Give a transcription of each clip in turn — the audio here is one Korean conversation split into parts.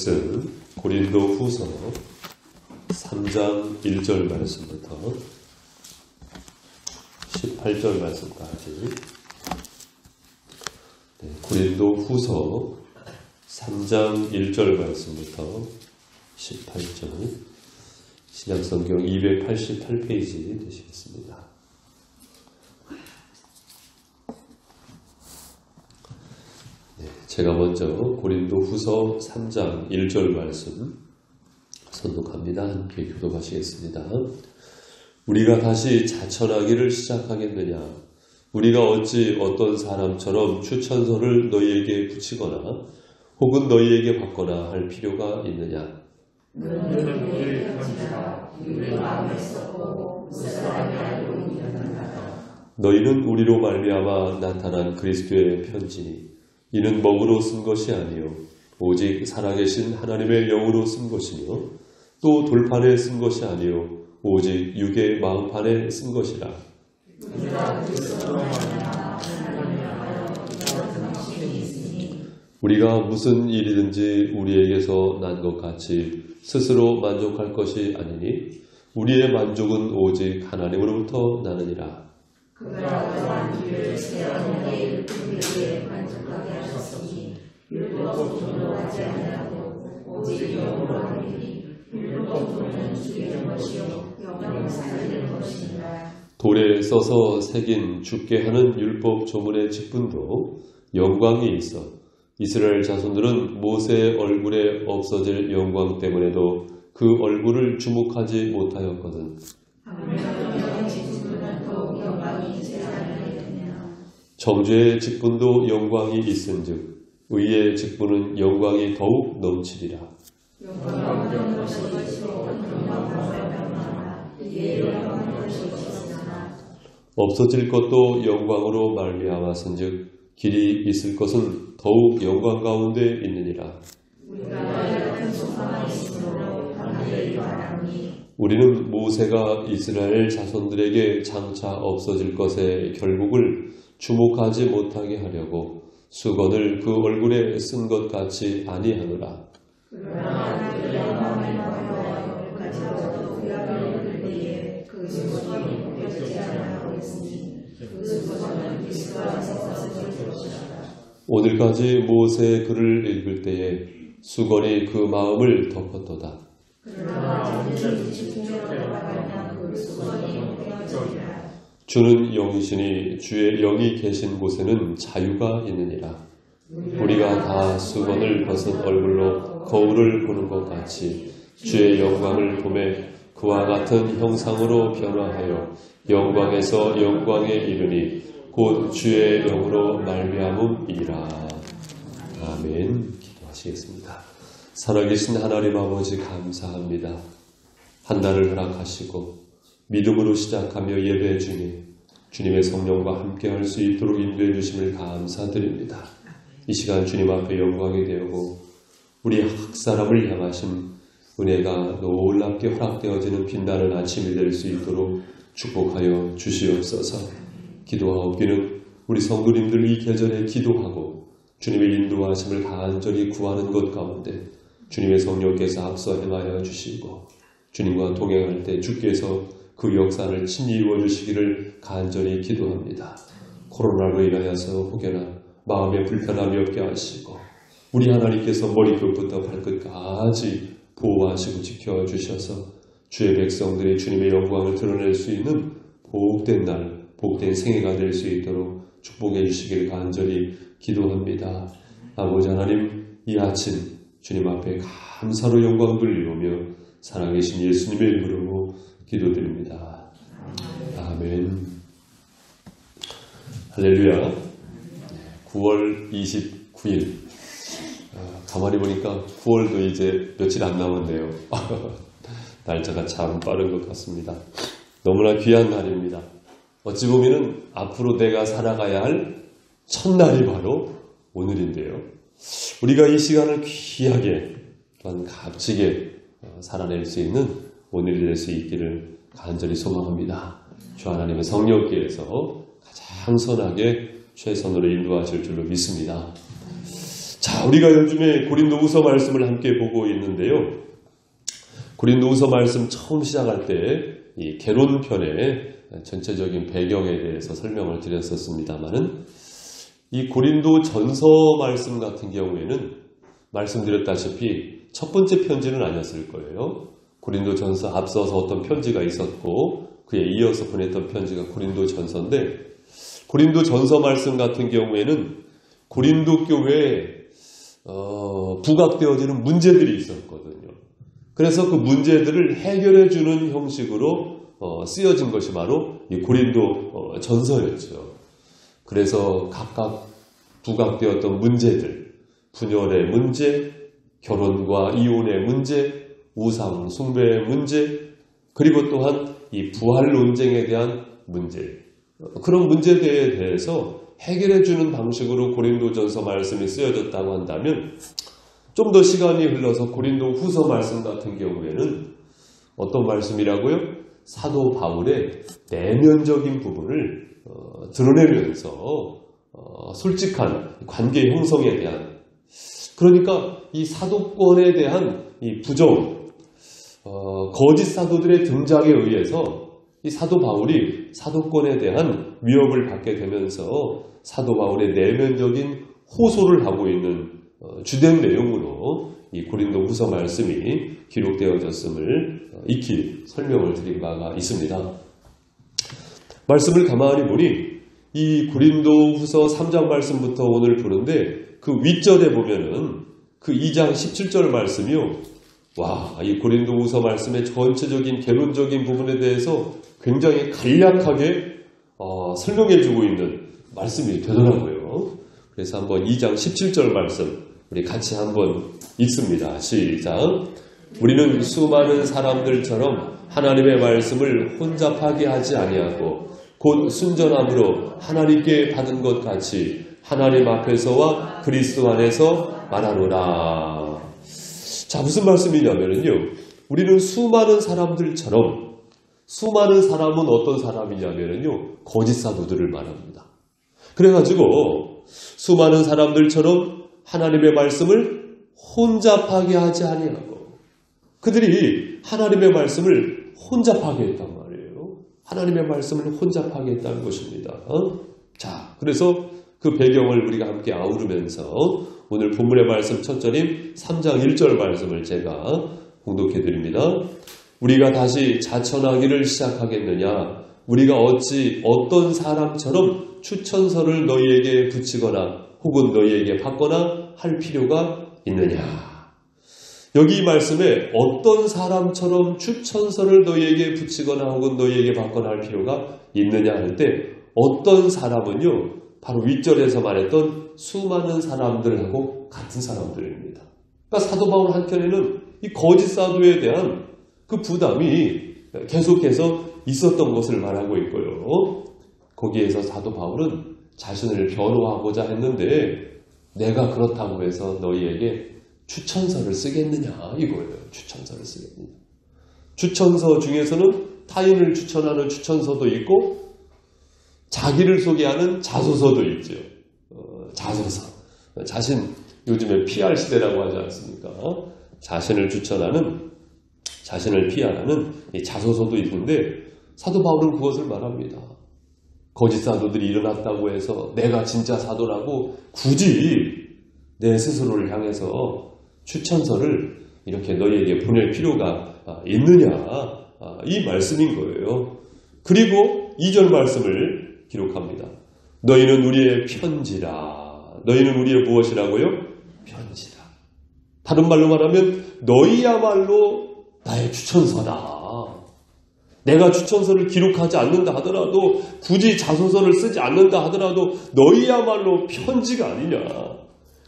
말씀 고린도 후서 3장 1절 말씀부터 18절 말씀까지 고린도 후서 3장 1절 말씀부터 18절 신약성경 288페이지 되시겠습니다. 제가 먼저 고린도 후서 3장 1절 말씀 선독합니다. 함께 교독하시겠습니다. 우리가 다시 자천하기를 시작하겠느냐? 우리가 어찌 어떤 사람처럼 추천서를 너희에게 붙이거나 혹은 너희에게 받거나 할 필요가 있느냐? 너희는 우리로 말미암아 나타난 그리스도의 편지니 이는 먹으로 쓴 것이 아니요 오직 살아계신 하나님의 영으로 쓴 것이며 또 돌판에 쓴 것이 아니요 오직 육의 마음판에 쓴 것이라. 우리가 무슨 일이든지 우리에게서 난 것 같이 스스로 만족할 것이 아니니 우리의 만족은 오직 하나님으로부터 나느니라. 돌에 써서 새긴 죽게 하는 율법 조문의 직분도 영광이 있어 이스라엘 자손들은 모세의 얼굴에 없어질 영광 때문에도 그 얼굴을 주목하지 못하였거든. 정죄의 직분도 영광이 있은즉 의의 직분은 영광이 더욱 넘치리라. 없어질 것도 영광으로 말미암았은즉 길이 있을 것은 더욱 영광 가운데 있느니라. 우리는 모세가 이스라엘 자손들에게 장차 없어질 것의 결국을 주목하지 못하게 하려고 수건을 그 얼굴에 쓴 것 같이 아니하노라. 오늘까지 모세의 글을 읽을 때에 수건이 그 마음을 덮었도다. 주는 영이시니 주의 영이 계신 곳에는 자유가 있느니라. 우리가 다 수건을 벗은 얼굴로 거울을 보는 것 같이 주의 영광을 보매 그와 같은 형상으로 변화하여 영광에서 영광에 이르니 곧 주의 영으로 말미암음이라. 아멘. 기도하시겠습니다. 살아계신 하나님 아버지 감사합니다. 한 달을 허락하시고 믿음으로 시작하며 예배 중에 주님의 성령과 함께할 수 있도록 인도해 주심을 감사드립니다. 이 시간 주님 앞에 영광이 되고 우리 각 사람을 향하신 은혜가 놀랍게 허락되어지는 빛나는 아침이 될 수 있도록 축복하여 주시옵소서. 기도하옵기는 우리 성도님들 이 계절에 기도하고 주님의 인도하심을 간절히 구하는 것 가운데 주님의 성령께서 앞서 행하여 주시고 주님과 동행할 때 주께서 그 역사를 친히 이루어주시기를 간절히 기도합니다. 코로나로 인하여서 혹여나 마음에 불편함이 없게 하시고 우리 하나님께서 머리끝부터 발끝까지 보호하시고 지켜주셔서 주의 백성들이 주님의 영광을 드러낼 수 있는 복된 날, 복된 생애가 될 수 있도록 축복해 주시기를 간절히 기도합니다. 아버지 하나님, 이 아침 주님 앞에 감사로 영광 돌리오며 살아계신 예수님의 이름으로 기도드립니다. 아멘. 할렐루야. 9월 29일. 가만히 보니까 9월도 이제 며칠 안 남았네요. 날짜가 참 빠른 것 같습니다. 너무나 귀한 날입니다. 어찌 보면은 앞으로 내가 살아가야 할 첫날이 바로 오늘인데요. 우리가 이 시간을 귀하게 또한 값지게 살아낼 수 있는 오늘이 될 수 있기를 간절히 소망합니다. 주 하나님의 성령께서 가장 선하게 최선으로 인도하실 줄로 믿습니다. 자, 자, 우리가 요즘에 고린도후서 말씀을 함께 보고 있는데요. 고린도후서 말씀 처음 시작할 때 이 개론편의 전체적인 배경에 대해서 설명을 드렸었습니다만은 이 고린도 전서 말씀 같은 경우에는 말씀드렸다시피 첫 번째 편지는 아니었을 거예요. 고린도 전서 앞서서 어떤 편지가 있었고 그에 이어서 보냈던 편지가 고린도 전서인데, 고린도 전서 말씀 같은 경우에는 고린도 교회에 부각되어지는 문제들이 있었거든요. 그래서 그 문제들을 해결해 주는 형식으로 쓰여진 것이 바로 이 고린도 전서였죠. 그래서 각각 부각되었던 문제들, 분열의 문제, 결혼과 이혼의 문제, 우상 숭배의 문제, 그리고 또한 이 부활 논쟁에 대한 문제, 그런 문제에 대해서 해결해 주는 방식으로 고린도전서 말씀이 쓰여졌다고 한다면, 좀 더 시간이 흘러서 고린도 후서 말씀 같은 경우에는 어떤 말씀이라고요? 사도 바울의 내면적인 부분을 드러내면서 솔직한 관계 형성에 대한, 그러니까 이 사도권에 대한 이 부정, 거짓 사도들의 등장에 의해서 이 사도 바울이 사도권에 대한 위협을 받게 되면서 사도 바울의 내면적인 호소를 하고 있는 주된 내용으로 이 고린도 후서 말씀이 기록되어졌음을 익히 설명을 드린 바가 있습니다. 말씀을 가만히 보니 이 고린도 후서 3장 말씀부터 오늘 보는데 그 윗절에 보면은 그 2장 17절 말씀이요. 와, 이 고린도 후서 말씀의 전체적인 개론적인 부분에 대해서 굉장히 간략하게 설명해주고 있는 말씀이 되더라고요. 그래서 한번 2장 17절 말씀 우리 같이 한번 읽습니다. 시작. 우리는 수많은 사람들처럼 하나님의 말씀을 혼잡하게 하지 아니하고 곧 순전함으로 하나님께 받은 것 같이 하나님 앞에서와 그리스도 안에서 말하노라. 자, 무슨 말씀이냐면요, 우리는 수많은 사람들처럼, 수많은 사람은 어떤 사람이냐면요, 거짓 사도들을 말합니다. 그래가지고 수많은 사람들처럼 하나님의 말씀을 혼잡하게 하지 아니하고, 그들이 하나님의 말씀을 혼잡하게 했단 말이에요. 하나님의 말씀을 혼잡하게 했다는 것입니다. 자, 그래서 그 배경을 우리가 함께 아우르면서 오늘 본문의 말씀 첫 절인 3장 1절 말씀을 제가 공독해 드립니다. 우리가 다시 자천하기를 시작하겠느냐? 우리가 어찌 어떤 사람처럼 추천서를 너희에게 붙이거나 혹은 너희에게 받거나 할 필요가 있느냐? 여기 이 말씀에 어떤 사람처럼 추천서를 너희에게 붙이거나 혹은 너희에게 받거나 할 필요가 있느냐 할 때, 어떤 사람은요, 바로 윗절에서 말했던 수많은 사람들하고 같은 사람들입니다. 그러니까 사도 바울 한켠에는 이 거짓 사도에 대한 그 부담이 계속해서 있었던 것을 말하고 있고요. 거기에서 사도 바울은 자신을 변호하고자 했는데, 내가 그렇다고 해서 너희에게 추천서를 쓰겠느냐 이거예요. 추천서를 쓰겠느냐. 추천서 중에서는 타인을 추천하는 추천서도 있고 자기를 소개하는 자소서도 있죠. 자소서. 자신, 요즘에 PR 시대라고 하지 않습니까? 자신을 추천하는, 자신을 PR하는 이 자소서도 있는데, 사도 바울은 그것을 말합니다. 거짓 사도들이 일어났다고 해서 내가 진짜 사도라고 굳이 내 스스로를 향해서 추천서를 이렇게 너희에게 보낼 필요가 있느냐, 이 말씀인 거예요. 그리고 2절 말씀을 기록합니다. 너희는 우리의 편지라. 너희는 우리의 무엇이라고요? 편지라. 다른 말로 말하면 너희야말로 나의 추천서다. 내가 추천서를 기록하지 않는다 하더라도, 굳이 자소서를 쓰지 않는다 하더라도 너희야말로 편지가 아니냐.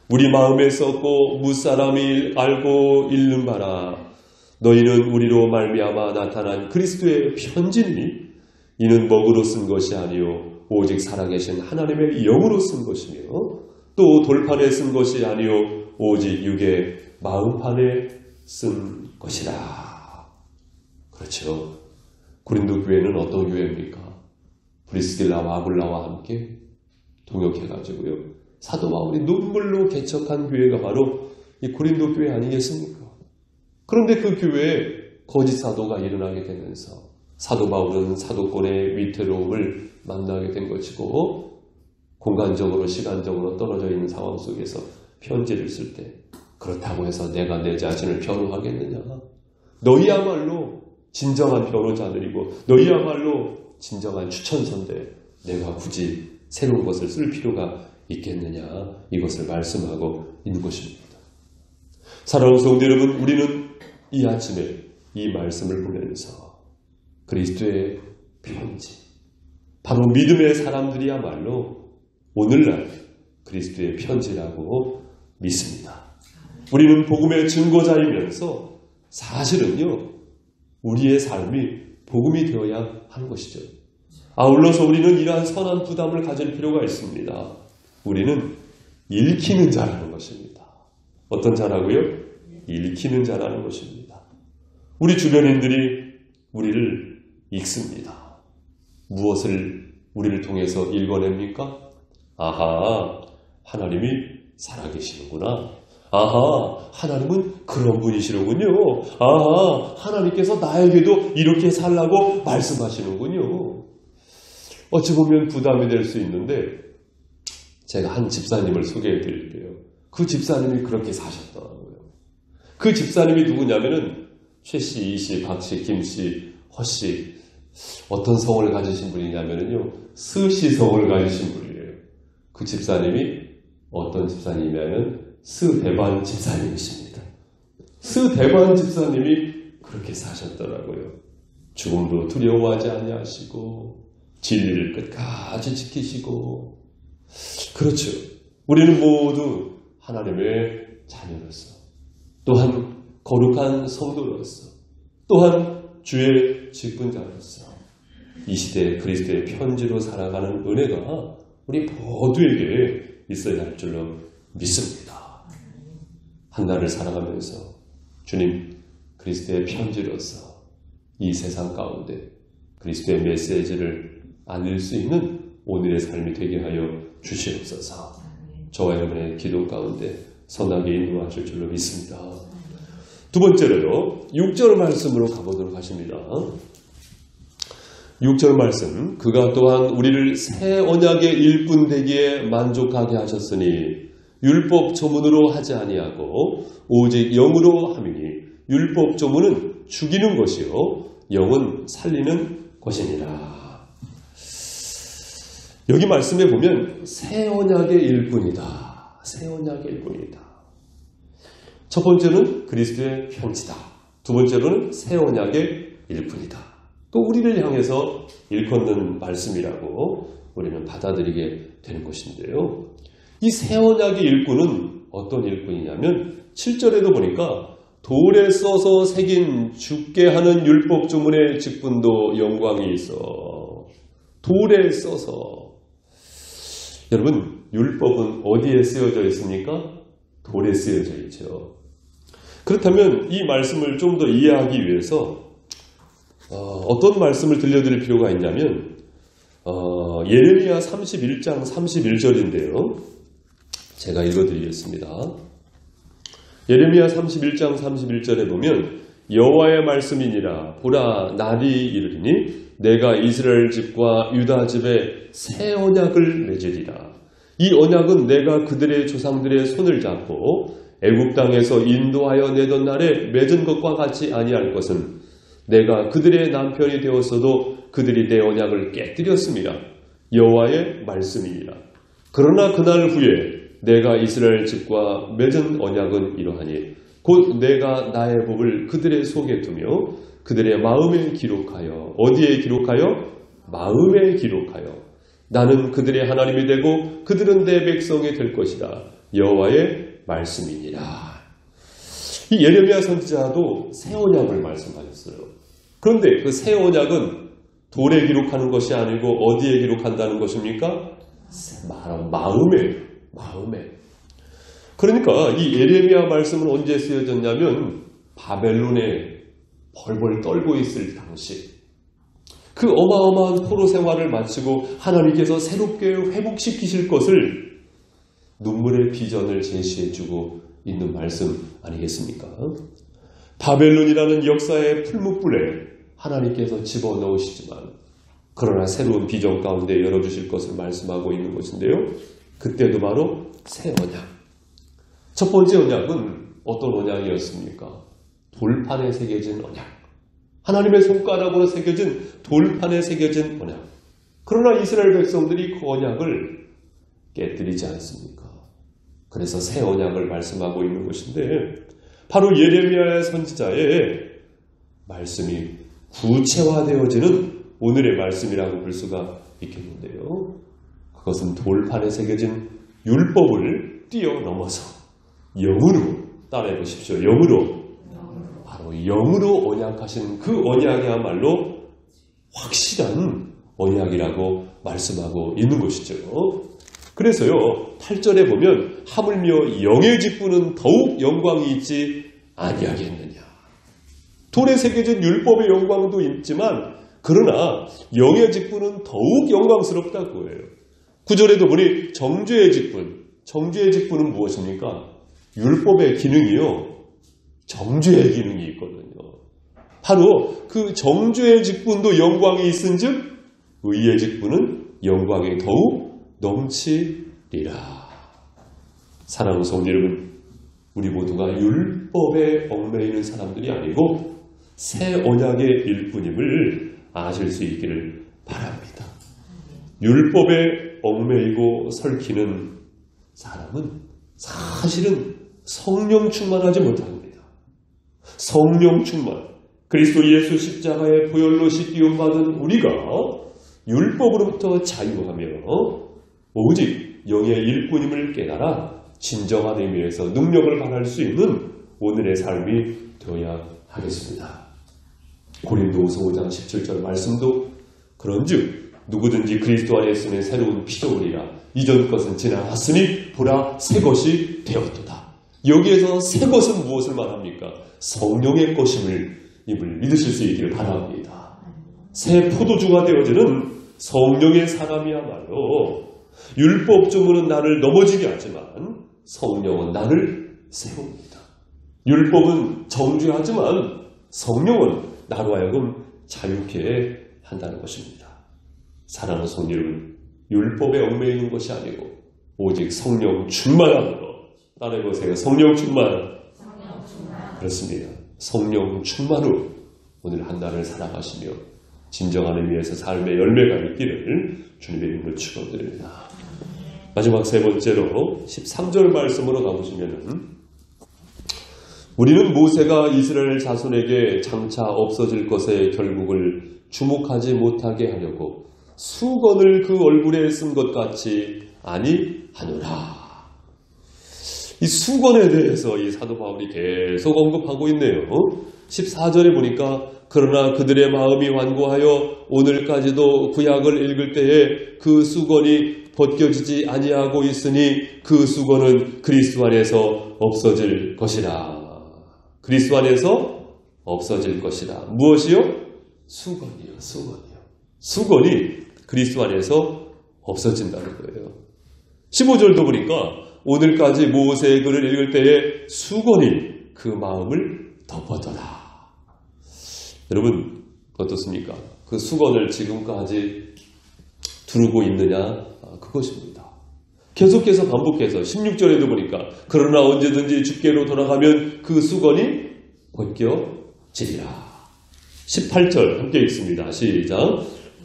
우리 마음에 썼고 무사람이 알고 읽는 바라. 너희는 우리로 말미암아 나타난 그리스도의 편지니 이는 먹으로 쓴 것이 아니요 오직 살아계신 하나님의 영으로 쓴 것이며 또 돌판에 쓴 것이 아니요 오직 육의 마음판에 쓴 것이라. 그렇죠. 고린도 교회는 어떤 교회입니까? 브리스길라와 아굴라와 함께 동역해가지고요, 사도 바울이 눈물로 개척한 교회가 바로 이 고린도 교회 아니겠습니까? 그런데 그 교회에 거짓 사도가 일어나게 되면서 사도 바울은 사도권의 위태로움을 만나게 된 것이고, 공간적으로 시간적으로 떨어져 있는 상황 속에서 편지를 쓸 때 그렇다고 해서 내가 내 자신을 변호하겠느냐? 너희야말로 진정한 변호자들이고 너희야말로 진정한 추천서인데 내가 굳이 새로운 것을 쓸 필요가 있겠느냐? 이것을 말씀하고 있는 것입니다. 사랑하는 성도 여러분, 우리는 이 아침에 이 말씀을 보면서 그리스도의 편지, 바로 믿음의 사람들이야말로 오늘날 그리스도의 편지라고 믿습니다. 우리는 복음의 증거자이면서 사실은요, 우리의 삶이 복음이 되어야 하는 것이죠. 아울러서 우리는 이러한 선한 부담을 가질 필요가 있습니다. 우리는 읽히는 자라는 것입니다. 어떤 자라고요? 읽히는 자라는 것입니다. 우리 주변인들이 우리를 읽습니다. 무엇을 우리를 통해서 읽어냅니까? 아하, 하나님이 살아계시는구나. 아하, 하나님은 그런 분이시로군요. 아하, 하나님께서 나에게도 이렇게 살라고 말씀하시는군요. 어찌 보면 부담이 될 수 있는데 제가 한 집사님을 소개해 드릴게요. 그 집사님이 그렇게 사셨더라고요. 그 집사님이 누구냐면은 최씨, 이씨, 박씨, 김씨, 허씨, 어떤 성을 가지신 분이냐면요, 스시성을 가지신 분이에요. 그 집사님이 어떤 집사님이냐면 스대반 집사님이십니다. 스대반 집사님이 그렇게 사셨더라고요. 죽음도 두려워하지 아니하시고 진리를 끝까지 지키시고. 그렇죠. 우리는 모두 하나님의 자녀로서, 또한 거룩한 성도로서, 또한 주의 직분자로서 이 시대에 그리스도의 편지로 살아가는 은혜가 우리 모두에게 있어야 할 줄로 믿습니다. 한 날을 살아가면서 주님, 그리스도의 편지로서 이 세상 가운데 그리스도의 메시지를 알릴 수 있는 오늘의 삶이 되게 하여 주시옵소서. 저와 여러분의 기도 가운데 선하게 인도하실 줄로 믿습니다. 두 번째로요, 6절 말씀으로 가보도록 하십니다. 6절 말씀, 그가 또한 우리를 새 언약의 일꾼 되기에 만족하게 하셨으니 율법 조문으로 하지 아니하고 오직 영으로 함이니 율법 조문은 죽이는 것이요 영은 살리는 것이니라. 여기 말씀에 보면 새 언약의 일꾼이다. 새 언약의 일꾼이다. 첫 번째는 그리스도의 편지다. 두 번째로는 새 언약의 일꾼이다. 또 우리를 향해서 일컫는 말씀이라고 우리는 받아들이게 되는 것인데요. 이 새 언약의 일꾼은 어떤 일꾼이냐면 7절에도 보니까 돌에 써서 새긴 죽게 하는 율법 조문의 직분도 영광이 있어. 돌에 써서. 여러분, 율법은 어디에 쓰여져 있습니까? 돌에 쓰여져 있죠. 그렇다면 이 말씀을 좀 더 이해하기 위해서 어떤 말씀을 들려드릴 필요가 있냐면 예레미야 31장 31절인데요. 제가 읽어드리겠습니다. 예레미야 31장 31절에 보면 여호와의 말씀이니라 보라 날이 이르리니 내가 이스라엘 집과 유다 집에 새 언약을 맺으리라. 이 언약은 내가 그들의 조상들의 손을 잡고 애굽 땅에서 인도하여 내던 날에 맺은 것과 같이 아니할 것은 내가 그들의 남편이 되었어도 그들이 내 언약을 깨뜨렸습니다. 여호와의 말씀이니라. 그러나 그날 후에 내가 이스라엘 집과 맺은 언약은 이러하니 곧 내가 나의 법을 그들의 속에 두며 그들의 마음에 기록하여. 어디에 기록하여? 마음에 기록하여. 나는 그들의 하나님이 되고 그들은 내 백성이 될 것이다. 여호와의 말씀이니라. 이 예레미야 선지자도 새 언약을 말씀하셨어요. 그런데 그 새 언약은 돌에 기록하는 것이 아니고 어디에 기록한다는 것입니까? 마음에. 그러니까 이 예레미야 말씀은 언제 쓰여졌냐면 바벨론에 벌벌 떨고 있을 당시, 그 어마어마한 포로 생활을 마치고 하나님께서 새롭게 회복시키실 것을 눈물의 비전을 제시해주고 있는 말씀 아니겠습니까? 바벨론이라는 역사의 풀무불에 하나님께서 집어넣으시지만 그러나 새로운 비전 가운데 열어주실 것을 말씀하고 있는 것인데요. 그때도 바로 새 언약. 첫 번째 언약은 어떤 언약이었습니까? 돌판에 새겨진 언약. 하나님의 손가락으로 새겨진 돌판에 새겨진 언약. 그러나 이스라엘 백성들이 그 언약을 깨뜨리지 않습니까? 그래서 새 언약을 말씀하고 있는 것인데 바로 예레미야의 선지자의 말씀이 구체화되어지는 오늘의 말씀이라고 볼 수가 있겠는데요. 그것은 돌판에 새겨진 율법을 뛰어넘어서 영으로 따라해 보십시오. 영으로. 바로 영으로 언약하신 그 언약이야말로 확실한 언약이라고 말씀하고 있는 것이죠. 그래서요 8절에 보면 하물며 영의 직분은 더욱 영광이 있지 아니하겠느냐. 돌에 새겨진 율법의 영광도 있지만 그러나 영의 직분은 더욱 영광스럽다고 해요. 9절에도 보니 정죄의 직분. 정죄의 직분은 무엇입니까? 율법의 기능이요. 정죄의 기능이 있거든요. 바로 그 정죄의 직분도 영광이 있은즉 의의 직분은 영광이 더욱 넘치리라. 사랑하는 성도 여러분, 우리 모두가 율법에 얽매이는 사람들이 아니고 새 언약의 일꾼임을 아실 수 있기를 바랍니다. 율법에 얽매이고 설키는 사람은 사실은 성령 충만하지 못합니다. 성령 충만, 그리스도 예수 십자가의 보혈로 씻기움 받은 우리가 율법으로부터 자유하며 오직 영의 일꾼임을 깨달아 진정한 의미에서 능력을 발할 수 있는 오늘의 삶이 되어야 하겠습니다. 고린도후서 5장 17절 말씀도 그런즉 누구든지 그리스도 안에 있으면 새로운 피조물이라 이전 것은 지나갔으니 보라 새 것이 되었도다. 여기에서 새 것은 무엇을 말합니까? 성령의 것임을 믿으실 수 있기를 바랍니다. 새 포도주가 되어지는 성령의 사람이야말로 율법적으로는 나를 넘어지게 하지만 성령은 나를 세웁니다. 율법은 정죄하지만 성령은 나로 하여금 자유케 한다는 것입니다. 사랑하는 성도 여러분, 율법에 얽매이는 것이 아니고 오직 성령 충만함으로 따라해보세요. 성령 충만. 그렇습니다. 성령 충만으로 오늘 한 날을 살아가시며 진정한 의미에서 삶의 열매가 있기를 주님의 이름으로 축원드립니다. 마지막 세 번째로 13절 말씀으로 가보시면은 우리는 모세가 이스라엘 자손에게 장차 없어질 것의 결국을 주목하지 못하게 하려고 수건을 그 얼굴에 쓴 것 같이 아니하노라. 이 수건에 대해서 이 사도 바울이 계속 언급하고 있네요. 14절에 보니까 그러나 그들의 마음이 완고하여 오늘까지도 구약을 읽을 때에 그 수건이 벗겨지지 아니하고 있으니 그 수건은 그리스도 안에서 없어질 것이라. 그리스도 안에서 없어질 것이라. 무엇이요? 수건이요. 수건이요. 수건이 그리스도 안에서 없어진다는 거예요. 15절도 보니까 오늘까지 모세의 글을 읽을 때에 수건이 그 마음을 덮어더라. 여러분 어떻습니까? 그 수건을 지금까지 두르고 있느냐? 그것입니다. 계속해서 반복해서 16절에도 보니까 그러나 언제든지 주께로 돌아가면 그 수건이 벗겨지리라. 18절 함께 읽습니다. 시작.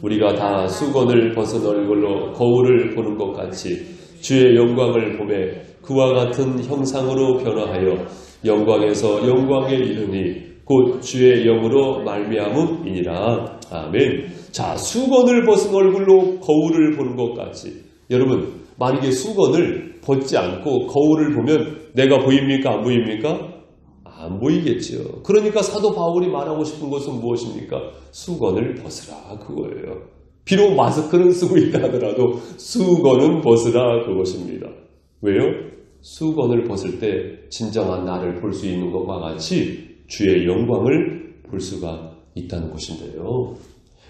우리가 다 수건을 벗은 얼굴로 거울을 보는 것 같이 주의 영광을 보매 그와 같은 형상으로 변화하여 영광에서 영광에 이르니 곧 주의 영으로 말미암음이니라. 아멘. 자, 수건을 벗은 얼굴로 거울을 보는 것 같이. 여러분, 만약에 수건을 벗지 않고 거울을 보면 내가 보입니까? 안 보입니까? 안 보이겠죠. 그러니까 사도 바울이 말하고 싶은 것은 무엇입니까? 수건을 벗으라 그거예요. 비록 마스크는 쓰고 있다 하더라도 수건은 벗으라 그것입니다. 왜요? 수건을 벗을 때 진정한 나를 볼 수 있는 것과 같이 주의 영광을 볼 수가 있다는 것인데요.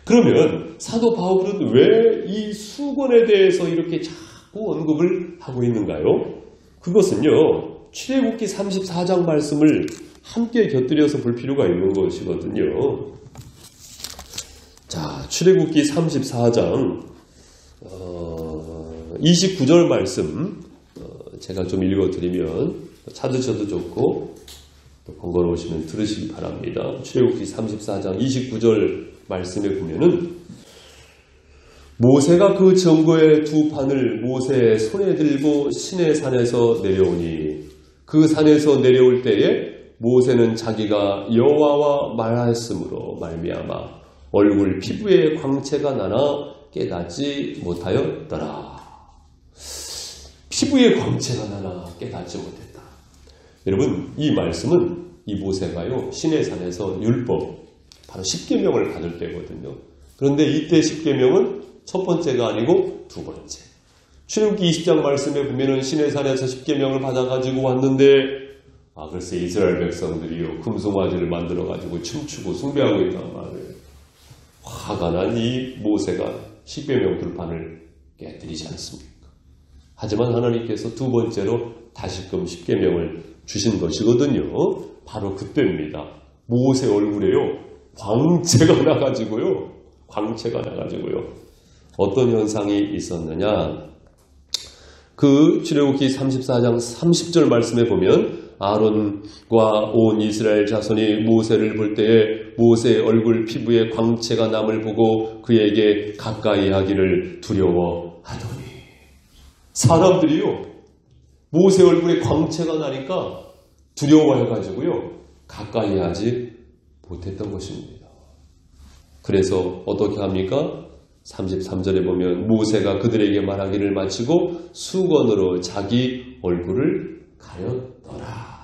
그러면 사도 바울은 왜 이 수건에 대해서 이렇게 자꾸 언급을 하고 있는가요? 그것은요, 출애굽기 34장 말씀을 함께 곁들여서 볼 필요가 있는 것이거든요. 자, 출애굽기 34장 29절 말씀 제가 좀 읽어드리면 찾으셔도 좋고 또 번거로우시면 들으시기 바랍니다. 출애굽기 34장 29절 말씀에 보면은 모세가 그 증거의 두 판을 모세의 손에 들고 시내산에서 내려오니 그 산에서 내려올 때에 모세는 자기가 여호와와 말하였으므로 말미암아 얼굴 피부에 광채가 나나 깨닫지 못하였더라. 피부에 광채가 나나 깨닫지 못했다. 여러분, 이 말씀은 이 모세가요, 시내산에서 율법, 바로 십계명을 받을 때거든요. 그런데 이때 십계명은 첫 번째가 아니고 두 번째. 출애굽기 20장 말씀에 보면은 시내산에서 십계명을 받아가지고 왔는데, 글쎄 이스라엘 백성들이요, 금송아지를 만들어가지고 춤추고 숭배하고 있단 말이에요. 화가 난 이 모세가 십계명 둘판을 깨뜨리지 않습니까? 하지만 하나님께서 두 번째로 다시금 십계명을 주신 것이거든요. 바로 그때입니다. 모세 얼굴에요, 광채가 나가지고요. 어떤 현상이 있었느냐? 그 출애굽기 34장 30절 말씀에 보면 아론과 온 이스라엘 자손이 모세를 볼 때에 모세의 얼굴 피부에 광채가 남을 보고 그에게 가까이 하기를 두려워하더니, 사람들이요, 모세 얼굴에 광채가 나니까 두려워해가지고요, 가까이 하지 못했던 것입니다. 그래서 어떻게 합니까? 33절에 보면 모세가 그들에게 말하기를 마치고 수건으로 자기 얼굴을 가렸더라.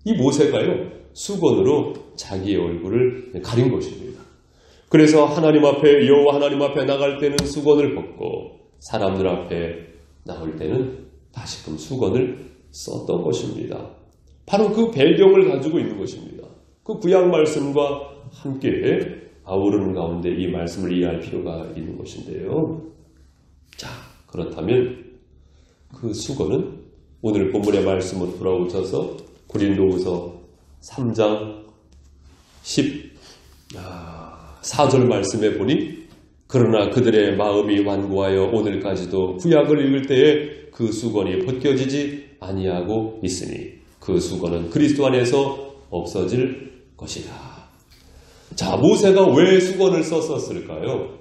이 모세가요, 수건으로 자기의 얼굴을 가린 것입니다. 그래서 하나님 앞에, 여호와 하나님 앞에 나갈 때는 수건을 벗고 사람들 앞에 나올 때는 다시금 수건을 썼던 것입니다. 바로 그 배경을 가지고 있는 것입니다. 그 구약 말씀과 함께 아우르는 가운데 이 말씀을 이해할 필요가 있는 것인데요. 자, 그렇다면 그 수건은 오늘 본문의 말씀으로 돌아오셔서 고린도후서 3장 14절 말씀에 보니 그러나 그들의 마음이 완고하여 오늘까지도 구약을 읽을 때에 그 수건이 벗겨지지 아니하고 있으니 그 수건은 그리스도 안에서 없어질 것이다. 자, 모세가 왜 수건을 썼었을까요?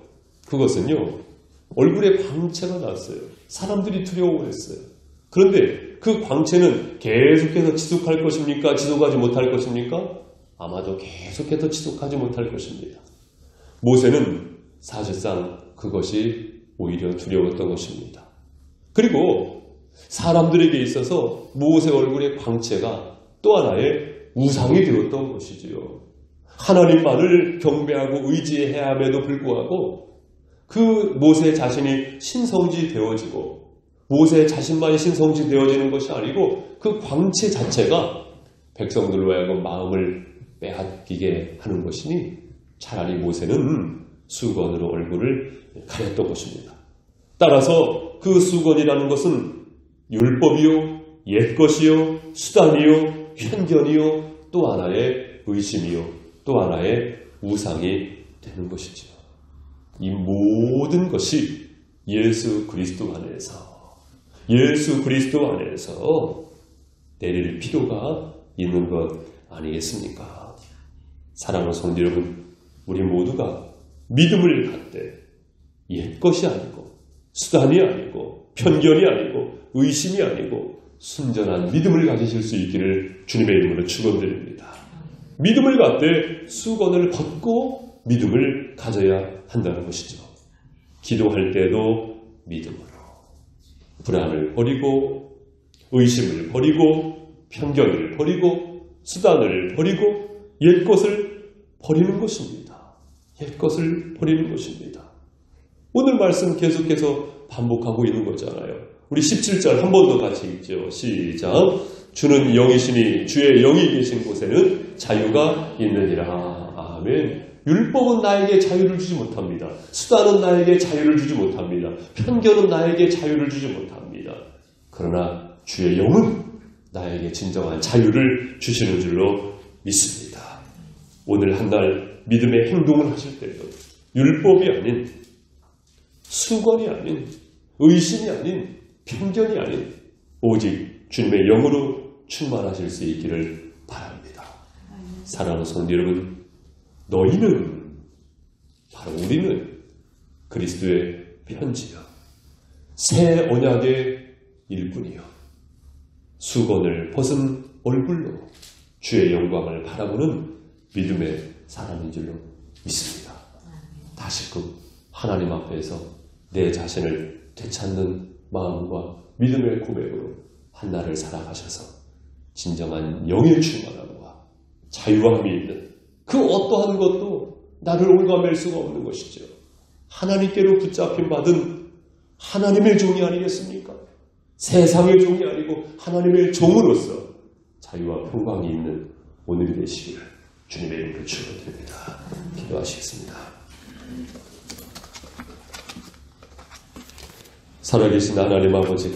그것은요, 얼굴에 광채가 났어요. 사람들이 두려워했어요. 그런데 그 광채는 계속해서 지속할 것입니까? 지속하지 못할 것입니까? 아마도 계속해서 지속하지 못할 것입니다. 모세는 사실상 그것이 오히려 두려웠던 것입니다. 그리고 사람들에게 있어서 모세 얼굴의 광채가 또 하나의 우상이 되었던 것이지요. 하나님만을 경배하고 의지해야 함에도 불구하고 그 모세 자신이 신성지 되어지고 모세 자신만이 신성지 되어지는 것이 아니고 그 광채 자체가 백성들로 하여금 마음을 빼앗기게 하는 것이니 차라리 모세는 수건으로 얼굴을 가렸던 것입니다. 따라서 그 수건이라는 것은 율법이요, 옛것이요, 수단이요, 편견이요, 또 하나의 의심이요, 또 하나의 우상이 되는 것이죠. 이 모든 것이 예수 그리스도 안에서 내릴 필요가 있는 것 아니겠습니까? 사랑하는 성도 여러분, 우리 모두가 믿음을 갖되 옛것이 아니고 수단이 아니고 편견이 아니고 의심이 아니고 순전한 믿음을 가지실 수 있기를 주님의 이름으로 축원드립니다. 믿음을 갖되 수건을 벗고 믿음을 가져야 한다는 것이죠. 기도할 때도 믿음으로 불안을 버리고 의심을 버리고 편견을 버리고 수단을 버리고 옛것을 버리는 것입니다. 옛것을 버리는 것입니다. 오늘 말씀 계속해서 반복하고 있는 거잖아요. 우리 17절 한 번 더 같이 읽죠. 시작. 주는 영이시니 주의 영이 계신 곳에는 자유가 있느니라. 아멘. 율법은 나에게 자유를 주지 못합니다. 수단은 나에게 자유를 주지 못합니다. 편견은 나에게 자유를 주지 못합니다. 그러나 주의 영은 나에게 진정한 자유를 주시는 줄로 믿습니다. 오늘 한 날 믿음의 행동을 하실 때도 율법이 아닌, 수건이 아닌, 의심이 아닌, 편견이 아닌 오직 주님의 영으로 충만하실 수 있기를 바랍니다. 사랑하는 성도 여러분, 너희는, 바로 우리는 그리스도의 편지여 새 언약의 일꾼이여 수건을 벗은 얼굴로 주의 영광을 바라보는 믿음의 사람인 줄로 믿습니다. 다시금 하나님 앞에서 내 자신을 되찾는 마음과 믿음의 고백으로 한 날을 살아가셔서 진정한 영의 충만함과 자유함이 있는 그 어떠한 것도 나를 올가맬 수가 없는 것이죠. 하나님께로 붙잡힌 받은 하나님의 종이 아니겠습니까? 세상의 종이 아니고 하나님의 종으로서 자유와 평강이 있는 오늘이 되시기를 주님의 이름으로 축원드립니다. 기도하시겠습니다. 살아계신 하나님 아버지